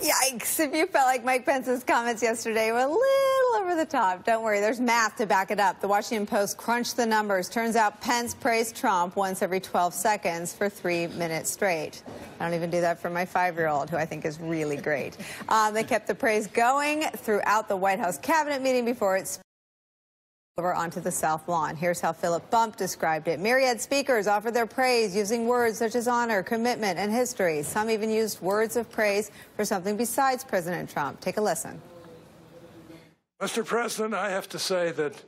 Yikes. If you felt like Mike Pence's comments yesterday were a little over the top, don't worry. There's math to back it up. The Washington Post crunched the numbers. Turns out Pence praised Trump once every 12 seconds for 3 minutes straight. I don't even do that for my 5-year-old, who I think is really great. They kept the praise going throughout the White House cabinet meeting before it over onto the South Lawn. Here's how Philip Bump described it. Myriad speakers offered their praise using words such as honor, commitment, and history. Some even used words of praise for something besides President Trump. Take a listen. Mr. President, I have to say that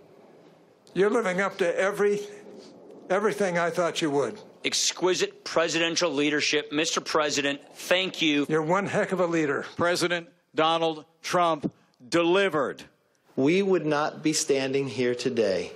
you're living up to everything I thought you would. Exquisite presidential leadership. Mr. President, thank you. You're one heck of a leader. President Donald Trump delivered. We would not be standing here today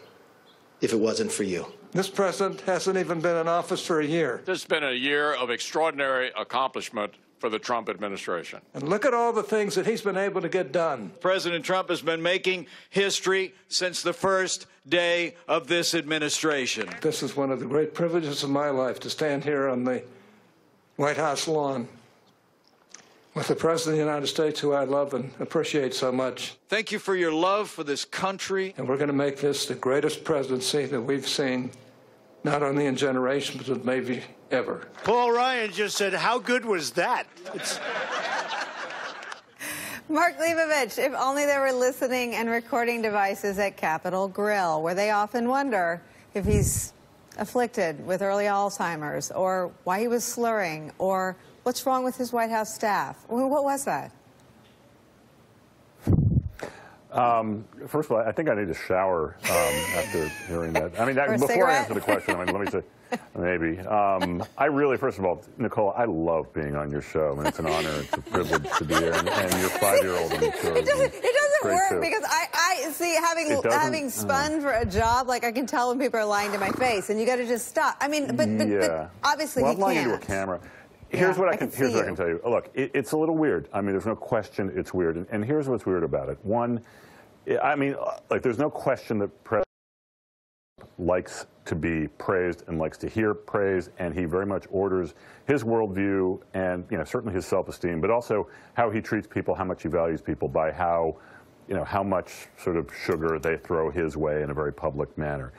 if it wasn't for you. This president hasn't even been in office for a year. This has been a year of extraordinary accomplishment for the Trump administration. And look at all the things that he's been able to get done. President Trump has been making history since the first day of this administration. This is one of the great privileges of my life, to stand here on the White House lawn with the President of the United States, who I love and appreciate so much. Thank you for your love for this country. And we're going to make this the greatest presidency that we've seen, not only in generations, but maybe ever. Paul Ryan just said, how good was that? Mark Leibovich, if only there were listening and recording devices at Capitol Grill, where they often wonder if he's afflicted with early Alzheimer's, or why he was slurring, or what's wrong with his White House staff. What was that? First of all, I think I need a shower after hearing that. I mean, before I answer the question, I mean, let me say, maybe. I really, first of all, Nicole, I love being on your show. I mean, it's an honor, it's a privilege to be here. And your 5-year-old, I'm sure. It doesn't work too. because I see, having spun for a job, like, I can tell when people are lying to my face, and you got to just stop. I mean, but obviously well, he I'm lying can't. into a camera. Here's what I can tell you. Look, it's a little weird. I mean, there's no question it's weird. And here's what's weird about it. One, I mean, like, there's no question that President Trump likes to be praised and likes to hear praise, and he very much orders his worldview and, you know, certainly his self-esteem, but also how he treats people, how much he values people by how, you know, how much sort of sugar they throw his way in a very public manner.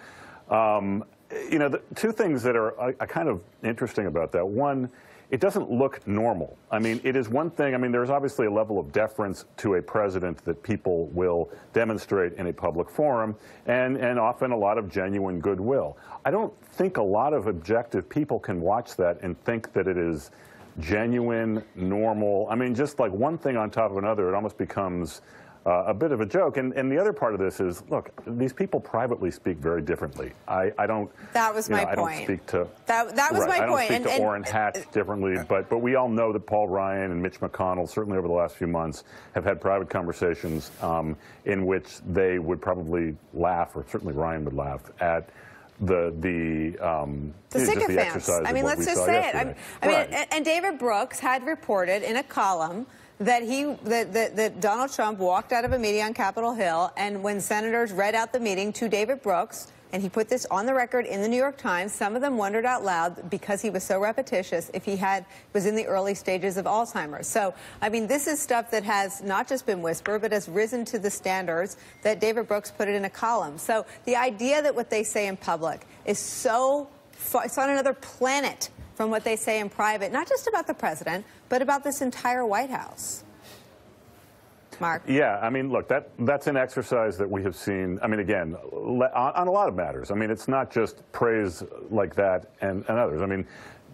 You know, the two things that are kind of interesting about that. One, it doesn't look normal. I mean, it is one thing. I mean, there's obviously a level of deference to a president that people will demonstrate in a public forum, and often a lot of genuine goodwill. I don't think a lot of objective people can watch that and think that it is genuine, normal. I mean, just like one thing on top of another, it almost becomes a bit of a joke. And the other part of this is, look, these people privately speak very differently. I don't. That was my point. I don't speak to. That was my point. I don't speak to Orrin Hatch differently, but we all know that Paul Ryan and Mitch McConnell, certainly over the last few months, have had private conversations in which they would probably laugh, or certainly Ryan would laugh at the sycophants. I mean, let's just say it. I mean, and David Brooks had reported in a column that that Donald Trump walked out of a meeting on Capitol Hill, and when senators read out the meeting to David Brooks, and he put this on the record in the New York Times, some of them wondered out loud, because he was so repetitious, if he was in the early stages of Alzheimer's. So, I mean, this is stuff that has not just been whispered, but has risen to the standards that David Brooks put it in a column. So the idea that what they say in public is so far, it's on another planet from what they say in private, not just about the president, but about this entire White House. Mark? Yeah, I mean, look, that's an exercise that we have seen, I mean, again, on a lot of matters. I mean, it's not just praise like that and others. I mean,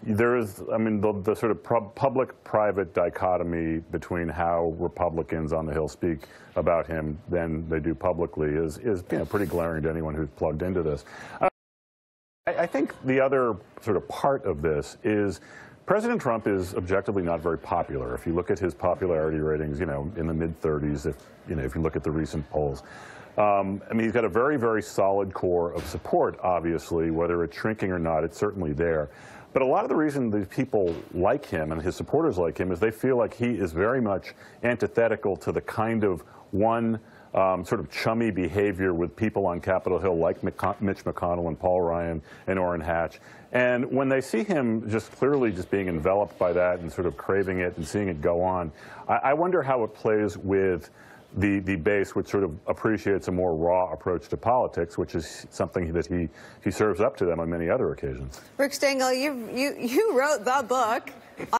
there is, I mean, the sort of public-private dichotomy between how Republicans on the Hill speak about him than they do publicly is you know, pretty glaring to anyone who's plugged into this. I think the other sort of part of this is President Trump is objectively not very popular. If you look at his popularity ratings, you know, in the mid-30s, if you look at the recent polls. I mean, he's got a very, very solid core of support, obviously, whether it's shrinking or not, it's certainly there. But a lot of the reason these people like him and his supporters like him is they feel like he is very much antithetical to the kind of one sort of chummy behavior with people on Capitol Hill like Mitch McConnell and Paul Ryan and Orrin Hatch. And when they see him just clearly just being enveloped by that and sort of craving it and seeing it go on, I wonder how it plays with the base, which sort of appreciates a more raw approach to politics, which is something that he serves up to them on many other occasions. Rick Stengel, you wrote the book.